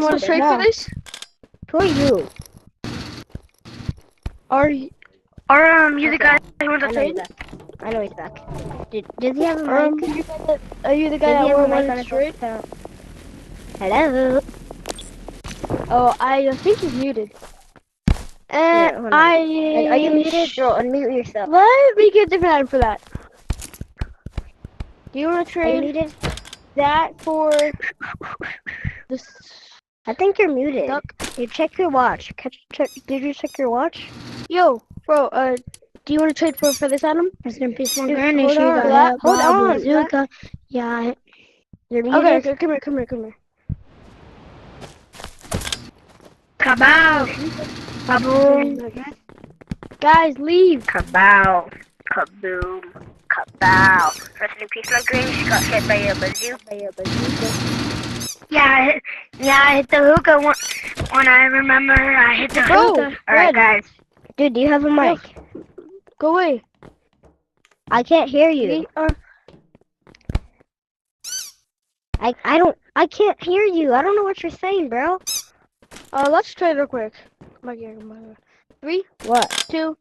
want to trade for this? Who are you? Are you the guy who wants to trade? I know he's back. Does he have a mic? Are you the guy that wants to trade? Hello? Oh, I think he's muted. Yeah, hold on. Are you muted? Girl, unmute yourself. Let me get a different item for that. Do you want to Are you trade muted? that for this? I think you're muted. Duck? You check your watch. Did you check your watch? Yo, bro, do you want to trade for this item? Rest in peace, my Dude, granny. hold She on, got relax. hit Hold by a on, bazooka. Yeah, you're muted. Okay, come here. Kabow! Kaboom! Guys, leave. Kabow! Kaboom! Kabow! Rest in peace, my granny. She got hit by a bazooka. Yeah, I hit the hookah when I remember I hit the hookah. Alright, guys. Dude, do you have a mic? Go away. I can't hear you. I can't hear you. I don't know what you're saying, bro. Let's trade real quick. Come back here. 3, What? 2,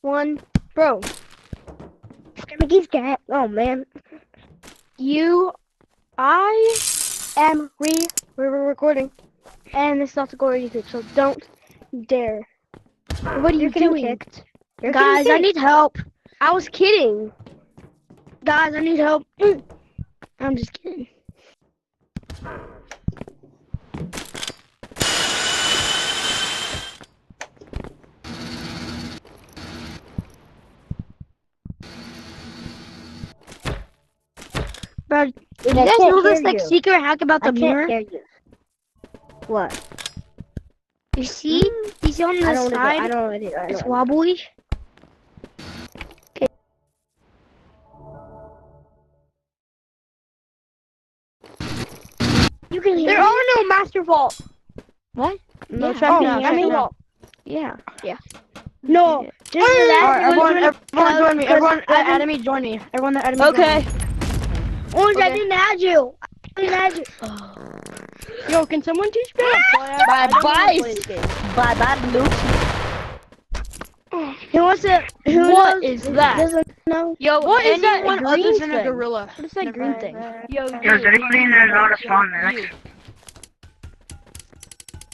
1, bro. Oh man. We're recording, and this is not to go on YouTube, so don't dare. What are you doing? Kicked. You're Guys, getting I kicked. need help. I was kidding. Guys, I need help. I'm just kidding. Bro, did you guys know this like secret hack about the mirror? I can't hear you. What? You see? You see on the side? I don't know. It's wobbly. You can hear There are no master vault. What? No, Yeah. check me Oh, out. I mean- Vault. Yeah. No. Just for that. Everyone join me. Everyone that added me, join me. Everyone that added me. Okay. Orange, Okay. I didn't add you. Yo, can someone teach me how to play? Bye, Luke. Who wants it? What is that? Doesn't know. Yo, What is that anyone green other than a thing? gorilla? What is that green thing? Yo, Does anybody know how to spawn next?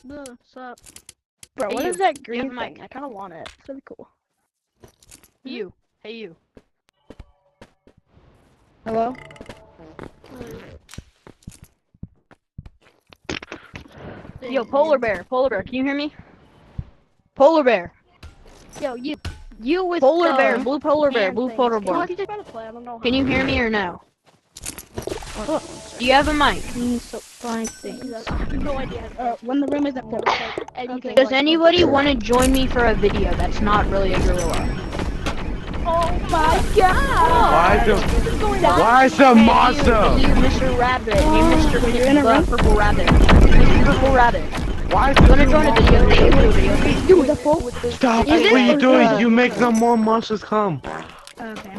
What's up? Bro, Hey, what you. is that You have green a mic. thing? I kind of want it. It's really cool. You. Hey, you. Hello? Yo, polar bear, can you hear me? Polar bear. Yo, you with Polar bear, blue polar bear. Can Can you hear me or no? Do you have a mic? No idea. When the room isn't full. Okay. Does anybody want to join me for a video that's not really a gorilla? Oh my god! Why is the monster? You, Mr. Rabbit. Hey, Mr. You're in a room? Purple Rabbit. Mr. Purple Rabbit. Why is You want to join a video? Is it full? Stop! Is What are it- you doing? You make some more monsters come. Okay.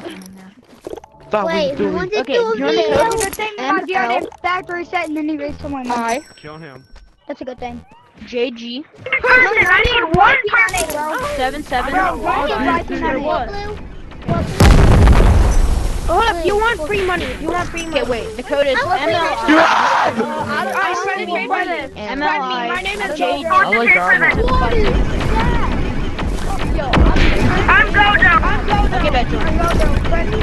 Stop what you're doing. Okay, you want to go? Good thing my DRM factory set and then he raised someone. Kill him. That's a good thing. JG Person, I need one person! Bro, 77. Hold up, you want free money? You want free money? Okay, wait. The code is MLI. I'm ready to pay for this. MLI. My name is JG. Jojo. I like that. What is that? Yo, I'm Gojo! I'm Jojo. Okay, back to I'm him. Jojo. Ready?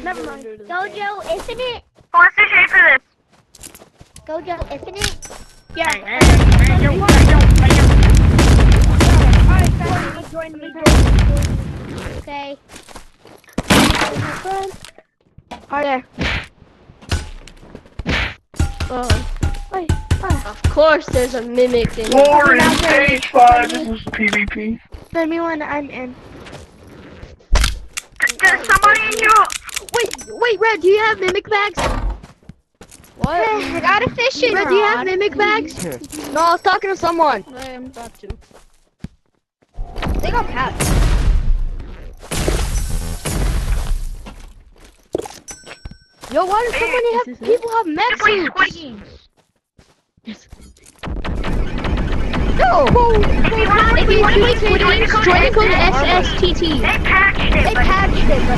Never mind. Gojo, isn't it? Who wants to trade for this? Gojo, isn't it? Yeah. Alright, join me. Okay. Alright. Of course, there's a mimic in War in stage 5, this is PvP. Let me when I'm in. There's somebody in your... Wait, Red, do you have mimic bags? What? I got a fishing Red, do you have mimic bags? No, I was talking to someone. I am about to. They got cats. Yo, why do so many people have mech Please, suits? No! If you want to play Squid Games, join the code SSTT. SSTT. They patched it. They patched it, bro.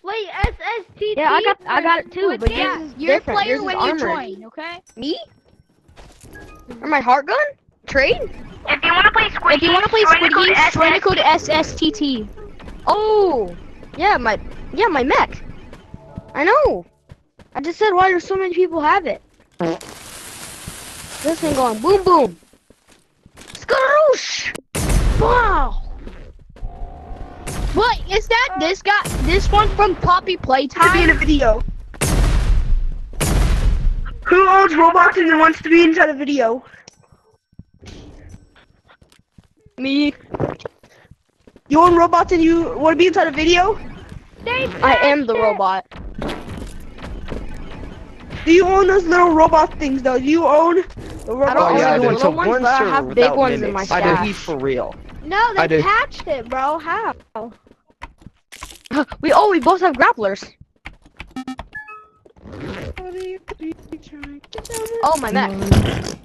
Wait, SSTT? Yeah, I got it too, but Yeah, this is you're a different. player This is when armored. you join, okay? Me? Or my heart gun? Trade? If you want to play Squid If you want to play Games, Squid Games, join the code SSTT. Oh, yeah, my mech. I know. I just said why do so many people have it. This thing going boom boom. Skaroosh! Wow. What is that? This one from Poppy Playtime. To be in a video. Who owns Roblox and wants to be inside a video? Me. You own Roblox and you want to be inside a video? I am the robot. Do you own those little robot things though? Do you own the robot? I don't Oh yeah, own the there's a little ones, one but I server have big without ones in minutes. my I do. stash. He's for real. No, I they do. patched it, bro. How? We both have grapplers. Oh my mech.